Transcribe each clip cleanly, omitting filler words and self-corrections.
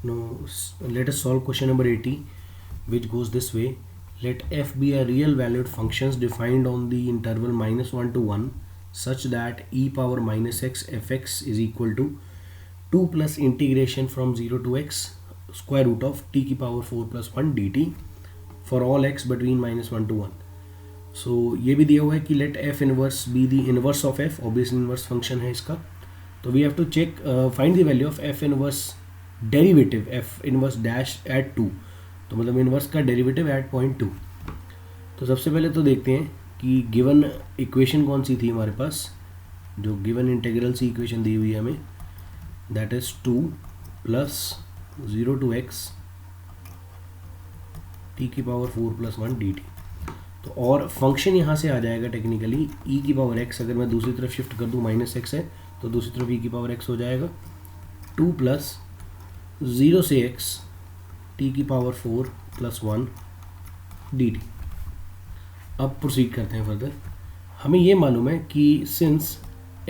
Now let us solve question number 80, which goes this way. Let f be a real valued functions defined on the interval -1 to 1 such that e power minus x fx is equal to 2 plus integration from 0 to x square root of t की power 4 plus 1 dt for all x between -1 to 1. So ये भी दिया हुआ है कि let f inverse be the inverse of f, obvious inverse function है इसका. तो we have to check find the value of f inverse derivative f inverse dash at 2, तो मतलब इनवर्स का डेरिवेटिव एट पॉइंट 2. तो सबसे पहले तो देखते हैं कि गिवन इक्वेशन कौन सी थी हमारे पास. जो गिवन इंटीग्रल सी इक्वेशन दी हुई है हमें, that is 2 plus 0 to x t की पावर 4 प्लस 1 dt. तो और फंक्शन यहाँ से आ जाएगा टेक्निकली e की पावर x. अगर मैं दूसरी तरफ शिफ्ट कर दूँ, माइनस x है तो दूसरी तरफ e की पावर x हो जाएगा 2 प्लस 0 से x t की पावर 4 प्लस 1 dt. अब प्रोसीड करते हैं फर्दर. हमें ये मालूम है कि सिंस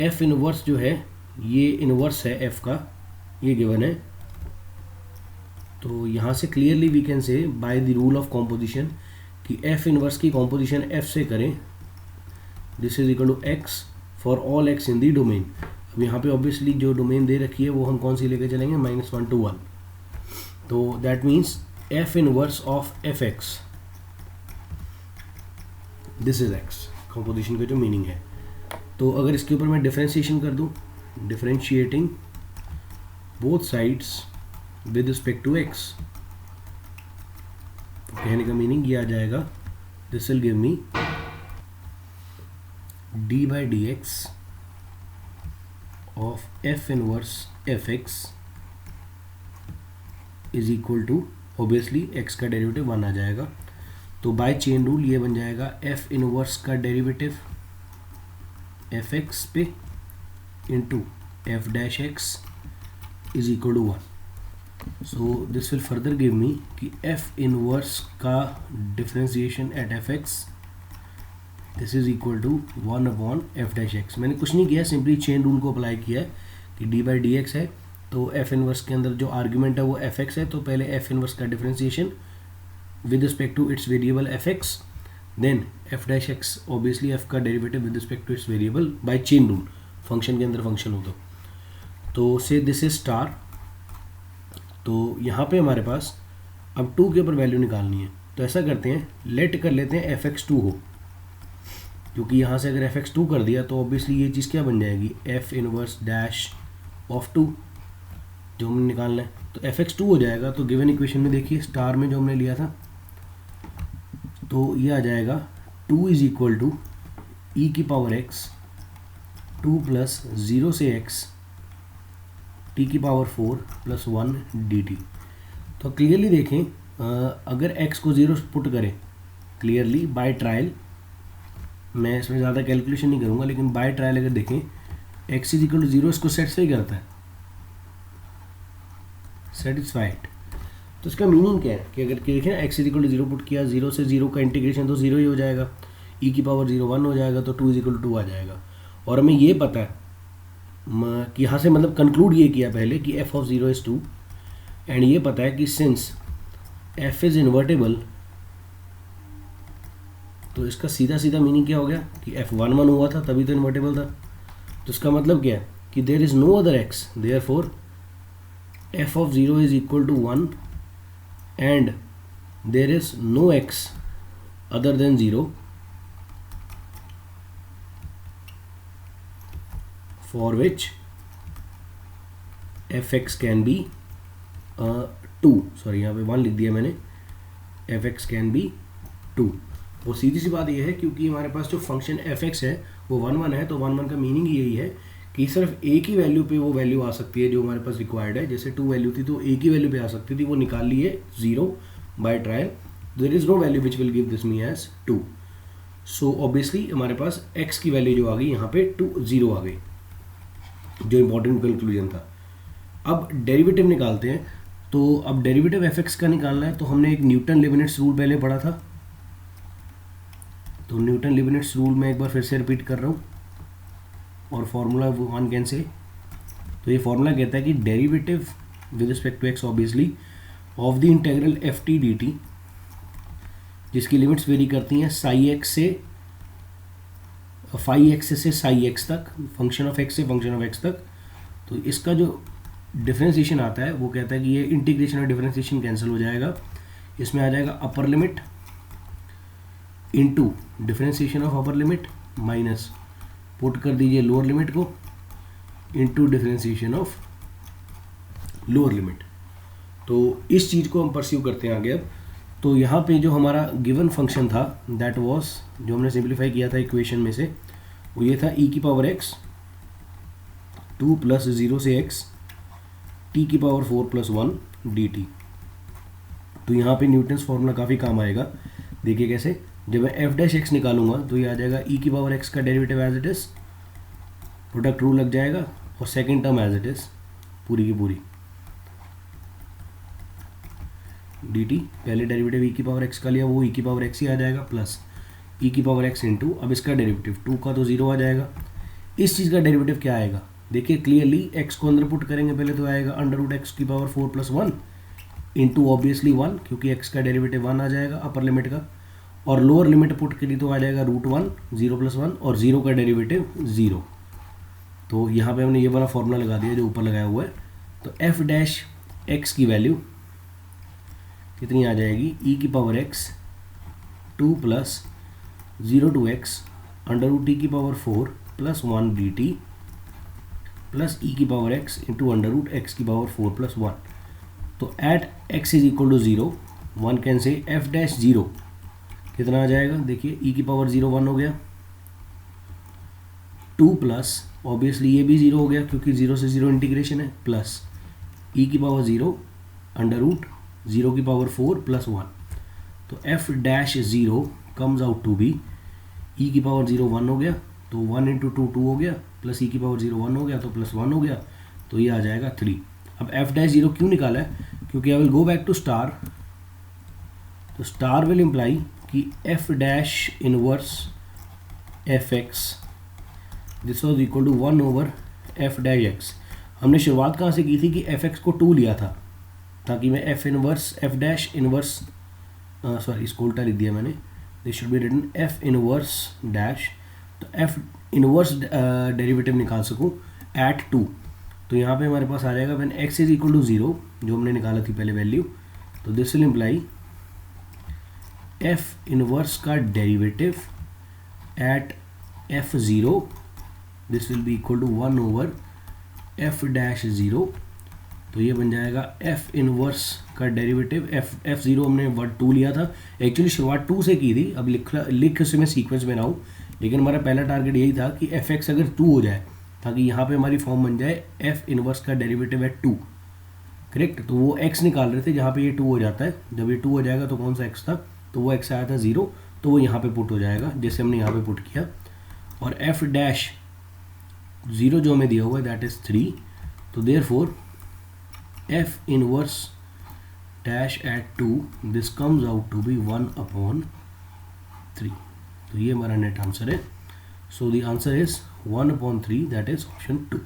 f इनवर्स जो है ये इनवर्स है f का, ये गिवन है, तो यहाँ से clearly we can say by the rule of composition कि f इनवर्स की कॉम्पोजिशन f से करें. This is equal to x for all x in the domain. अब यहाँ पे ऑब्वियसली जो डोमेन दे रखी है वो हम कौन सी लेके चलेंगे, -1 to 1. तो that means f inverse of fx, this is x composition का जो मीनिंग है. तो अगर इसके ऊपर मैं डिफरेंशिएशन कर दूँ, differentiating both sides with respect to x, तो कहने का मीनिंग ये आ जाएगा, this will give me d by dx of f inverse fx is equal to, obviously x का डेरिवेटिव 1 आ जाएगा. तो बाय चेन रूल ये बन जाएगा f इनवर्स का डेरिवेटिव fx पे into f dash x is equal to 1. So this will further give me कि f इनवर्स का differentiation at fx this is equal to 1 upon f dash x. मैंने कुछ नहीं किया, सिंपली चेन रूल को apply किया है कि d बाई डी एक्स है, तो f इनवर्स के अंदर जो आर्ग्यूमेंट है वो fx है, तो पहले f इनवर्स का differentiation with respect to its variable fx, then f dash x obviously f का derivative with respect to its variable by chain rule, function के अंदर फंक्शन हो तो से दिस इज स्टार. तो यहाँ पे हमारे पास अब 2 के ऊपर वैल्यू निकालनी है. तो ऐसा करते हैं, लेट कर लेते हैं fx2 हो, क्योंकि यहाँ से अगर fx2 कर दिया तो ऑब्वियसली ये चीज़ क्या बन जाएगी, f इनवर्स डैश ऑफ 2 जो हमने निकालना है, तो fx2 हो जाएगा. तो गिवन इक्वेशन में देखिए स्टार में जो हमने लिया था, तो ये आ जाएगा 2 इज इक्वल टू ई की पावर x 2 प्लस 0 से x t की पावर 4 प्लस 1 dt. तो क्लियरली देखें, अगर x को 0 पुट करें क्लियरली बाय ट्रायल, मैं इसमें ज़्यादा कैलकुलेशन नहीं करूँगा, लेकिन बाय ट्रायल अगर देखें x इज इक्वल टू 0 इसको सेटिस्फाई करता है, सेटिस्फाइड. तो इसका मीनिंग क्या है कि अगर देखें ना x is equal to 0 put किया, 0 से 0 का इंटीग्रेशन तो 0 ही हो जाएगा, e की पावर 0 1 हो जाएगा, तो 2 इज इक्वल टू 2 आ जाएगा. और हमें ये पता है कि यहाँ से मतलब कंक्लूड ये किया पहले कि f ऑफ 0 इज़ 2, एंड ये पता है कि सिंस f इज़ इन्वर्टेबल, तो इसका सीधा सीधा मीनिंग क्या हो गया कि f 1 1 हुआ था तभी तो इन्वर्टेबल था. तो इसका मतलब क्या है कि there is no other x, therefore f of 0 is equal to 1 and there is no x other than 0 for which fx can be 2, sorry यहाँ पे 1 लिख दिया मैंने, fx कैन बी 2. वो सीधी सी बात ये है क्योंकि हमारे पास जो फंक्शन fx है वो 1 1 है, तो 1 1 का मीनिंग यही है कि सिर्फ एक ही वैल्यू पे वो वैल्यू आ सकती है जो हमारे पास रिक्वायर्ड है. जैसे 2 वैल्यू थी तो एक ही वैल्यू पे आ सकती थी, वो निकाल ली है 0 by trial. There is no value which will give this me as 2. So obviously हमारे पास x की वैल्यू जो आ गई यहाँ पे 0 आ गई, जो इंपॉर्टेंट कंक्लूजन था. अब डेरिवेटिव निकालते हैं. तो अब डेरिवेटिव fx का निकालना है, तो हमने एक न्यूटन लेबनिट्स रूल पहले पढ़ा था, तो न्यूटन लेबनिट्स रूल में एक बार फिर से रिपीट कर रहा हूँ, और फॉर्मूला वन कैन से. तो ये फॉर्मूला कहता है कि derivative with respect to x obviously of the integral f t d t, जिसकी लिमिट्स वेरी करती हैं साई एक्स से फाई एक्स से साई एक्स तक, फंक्शन ऑफ एक्स से फंक्शन ऑफ एक्स तक। तो इसका जो डिफरेंशिएशन आता है वो कहता है कि ये इंटीग्रेशन और डिफरेंशिएशन कैंसिल हो जाएगा, इसमें आ जाएगा upper limit into differentiation of upper limit minus put कर दीजिए लोअर लिमिट को into differentiation of lower limit. तो इस चीज़ को हम परस्यू करते हैं आगे। अब तो यहाँ पे जो हमारा गिवन फंक्शन था दैट वाज, जो हमने सिंप्लीफाई किया था इक्वेशन में से, वो ये था e की पावर x 2 प्लस 0 से x t की पावर 4 प्लस 1 dt। तो यहाँ पे न्यूटन्स फॉर्मूला काफ़ी काम आएगा। देखिए कैसे, जब मैं एफ डैश एक्स निकालूंगा तो ये आ जाएगा e की पावर x का derivative as it is, product rule लग जाएगा, और second term as it is पूरी की पूरी dt, पहले डेरिवेटिव e की पावर x का लिया वो e की पावर x ही आ जाएगा, प्लस e की पावर x इंटू अब इसका डेरिवेटिव 2 का तो 0 आ जाएगा। इस चीज़ का डेरिवेटिव क्या आएगा, देखिए क्लियरली x को अंदर पुट करेंगे पहले तो आएगा अंडर रूट एक्स की पावर 4 प्लस 1 इंटू ऑब्वियसली 1, क्योंकि x का डेरिवेटिव 1 आ जाएगा अपर लिमिट का, और लोअर लिमिट पुट करी तो आ जाएगा रूट 1 0 प्लस 1 और 0 का डेरिवेटिव 0। तो यहाँ पे हमने ये वाला फॉर्मूला लगा दिया जो ऊपर लगाया हुआ है। तो एफ डैश एक्स की वैल्यू कितनी आ जाएगी, e की power x 2 plus 0 to x under root T की power 4 plus 1 dt plus e की power x into under root X की पावर 4 प्लस 1। तो at x is equal to 0 one can say F dash 0 कितना आ जाएगा, देखिए e की power 0 1 हो गया, 2 प्लस ऑब्वियसली ये भी 0 हो गया क्योंकि 0 से 0 इंटीग्रेशन है, प्लस e की पावर 0 अंडर रूट 0 की पावर 4 प्लस 1। तो F dash 0 comes out to be e की पावर 0 1 हो गया, तो 1 इंटू 2 2 हो गया, प्लस e की पावर 0 1 हो गया तो प्लस 1 हो गया, तो ये आ जाएगा 3। अब एफ डैश 0 क्यों निकाला है, क्योंकि I will go back to star, तो स्टार विल इम्प्लाई कि f dash inverse f x this was equal to 1 over F dash x. हमने शुरुआत कहाँ से की थी कि एफ एक्स को 2 लिया था ताकि मैं f inverse f dash inverse sorry इसको उल्टा लिख दिया मैंने, this should be written f inverse dash, तो एफ इनवर्स डेरिवेटिव निकाल सकूँ एट 2। तो यहाँ पे हमारे पास आ जाएगा when x is equal to 0 जो हमने निकाला थी पहले वैल्यू, तो this will imply F inverse का derivative at f0 this will be equal to 1 over F dash 0। तो ये बन जाएगा एफ इनवर्स का डेरिवेटिव f0 हमने वर्ड 2 लिया था, एक्चुअली शुरुआत 2 से की थी, अब लिख उसे मैं सीक्वेंस में रहा हूँ, लेकिन हमारा पहला टारगेट यही था कि fx अगर 2 हो जाए ताकि यहाँ पे हमारी फॉर्म बन जाए f इनवर्स का डेरिवेटिव है 2, करेक्ट। तो वो x निकाल रहे थे जहाँ पे ये 2 हो जाता है, जब ये 2 हो जाएगा तो कौन सा x था, तो वो x आया था 0, तो वो यहाँ पे पुट हो जाएगा जैसे हमने यहाँ पे पुट किया, और f डैश 0 जो हमें दिया हुआ है दैट इज़ 3, तो therefore f inverse dash at 2 this comes out to be 1/3। तो ये हमारा नेट आंसर है। So the answer is 1/3 that is option 2।